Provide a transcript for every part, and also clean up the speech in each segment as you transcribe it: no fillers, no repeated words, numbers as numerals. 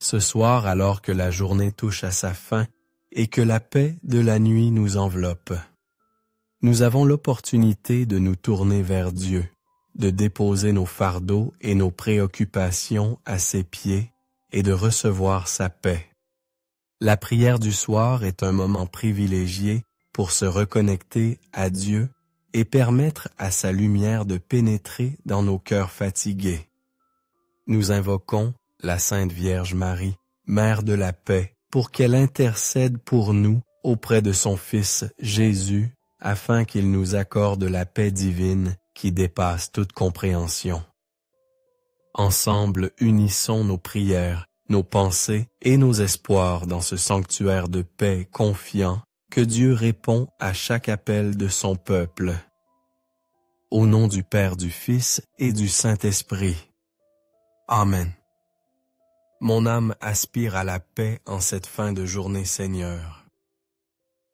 Ce soir, alors que la journée touche à sa fin et que la paix de la nuit nous enveloppe, nous avons l'opportunité de nous tourner vers Dieu, de déposer nos fardeaux et nos préoccupations à ses pieds et de recevoir sa paix. La prière du soir est un moment privilégié pour se reconnecter à Dieu et permettre à sa lumière de pénétrer dans nos cœurs fatigués. Nous invoquons la Sainte Vierge Marie, Mère de la paix, pour qu'elle intercède pour nous auprès de son Fils Jésus, afin qu'il nous accorde la paix divine qui dépasse toute compréhension. Ensemble, unissons nos prières, nos pensées et nos espoirs dans ce sanctuaire de paix confiant que Dieu répond à chaque appel de son peuple. Au nom du Père, du Fils et du Saint-Esprit. Amen. Mon âme aspire à la paix en cette fin de journée, Seigneur.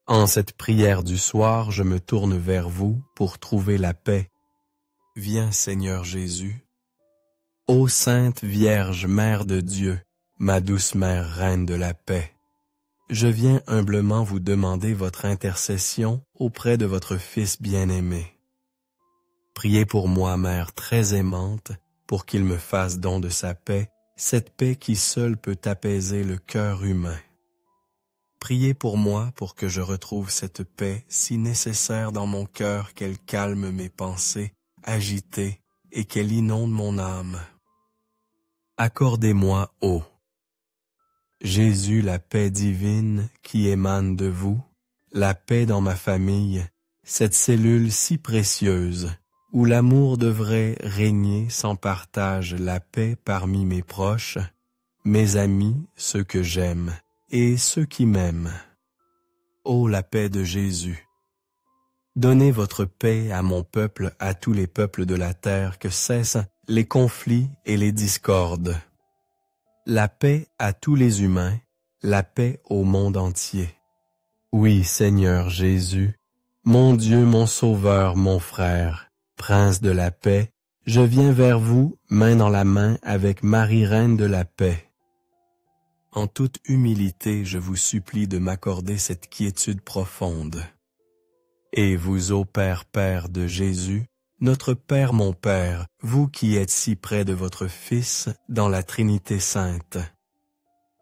En cette prière du soir, je me tourne vers vous pour trouver la paix. Viens, Seigneur Jésus. Ô Sainte Vierge, Mère de Dieu, ma douce Mère, Reine de la paix, je viens humblement vous demander votre intercession auprès de votre Fils bien-aimé. Priez pour moi, Mère très aimante, pour qu'il me fasse don de sa paix, cette paix qui seule peut apaiser le cœur humain. Priez pour moi pour que je retrouve cette paix si nécessaire dans mon cœur qu'elle calme mes pensées agitées et qu'elle inonde mon âme. Accordez-moi, ô Jésus, la paix divine qui émane de vous, la paix dans ma famille, cette cellule si précieuse, où l'amour devrait régner sans partage, la paix parmi mes proches, mes amis, ceux que j'aime, et ceux qui m'aiment. Ô la paix de Jésus! Donnez votre paix à mon peuple, à tous les peuples de la terre, que cessent les conflits et les discordes. La paix à tous les humains, la paix au monde entier. Oui, Seigneur Jésus, mon Dieu, mon Sauveur, mon frère, Prince de la paix, je viens vers vous, main dans la main, avec Marie, Reine de la paix. En toute humilité, je vous supplie de m'accorder cette quiétude profonde. Et vous, ô Père, Père de Jésus, notre Père, mon Père, vous qui êtes si près de votre Fils dans la Trinité sainte,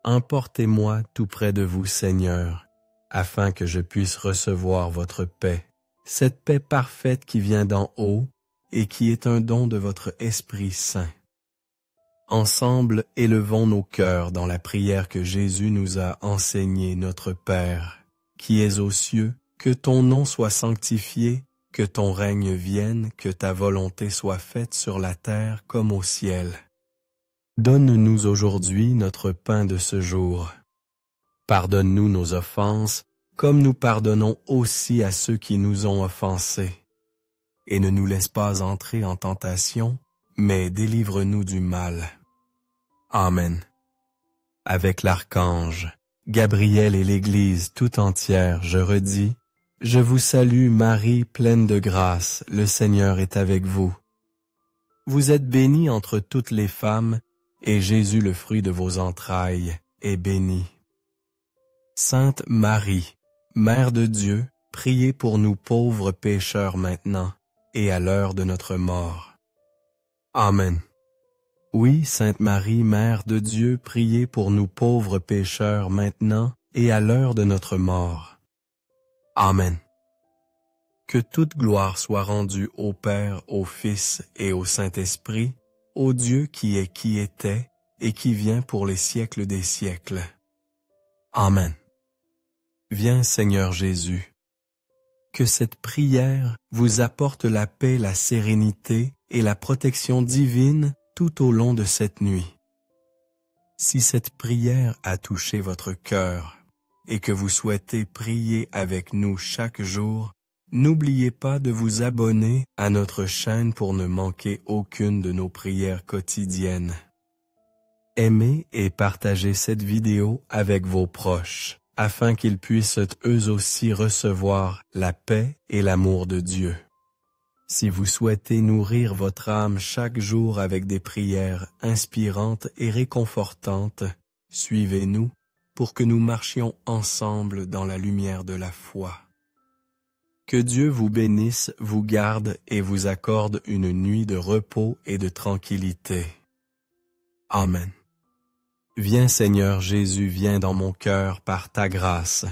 emportez-moi tout près de vous, Seigneur, afin que je puisse recevoir votre paix, cette paix parfaite qui vient d'en haut et qui est un don de votre Esprit Saint. Ensemble, élevons nos cœurs dans la prière que Jésus nous a enseignée, notre Père, qui es aux cieux, que ton nom soit sanctifié, que ton règne vienne, que ta volonté soit faite sur la terre comme au ciel. Donne-nous aujourd'hui notre pain de ce jour. Pardonne-nous nos offenses, comme nous pardonnons aussi à ceux qui nous ont offensés. Et ne nous laisse pas entrer en tentation, mais délivre-nous du mal. Amen. Avec l'archange, Gabriel et l'Église tout entière, je redis, je vous salue Marie, pleine de grâce, le Seigneur est avec vous. Vous êtes bénie entre toutes les femmes, et Jésus, le fruit de vos entrailles, est béni. Sainte Marie, Mère de Dieu, priez pour nous pauvres pécheurs maintenant, et à l'heure de notre mort. Amen. Oui, Sainte Marie, Mère de Dieu, priez pour nous pauvres pécheurs maintenant et à l'heure de notre mort. Amen. Que toute gloire soit rendue au Père, au Fils et au Saint-Esprit, au Dieu qui est, qui était et qui vient pour les siècles des siècles. Amen. Viens, Seigneur Jésus. Que cette prière vous apporte la paix, la sérénité et la protection divine tout au long de cette nuit. Si cette prière a touché votre cœur et que vous souhaitez prier avec nous chaque jour, n'oubliez pas de vous abonner à notre chaîne pour ne manquer aucune de nos prières quotidiennes. Aimez et partagez cette vidéo avec vos proches, afin qu'ils puissent eux aussi recevoir la paix et l'amour de Dieu. Si vous souhaitez nourrir votre âme chaque jour avec des prières inspirantes et réconfortantes, Suivez-nous pour que nous marchions ensemble dans la lumière de la foi. Que Dieu vous bénisse, vous garde et vous accorde une nuit de repos et de tranquillité. Amen. Viens Seigneur Jésus, viens dans mon cœur par ta grâce.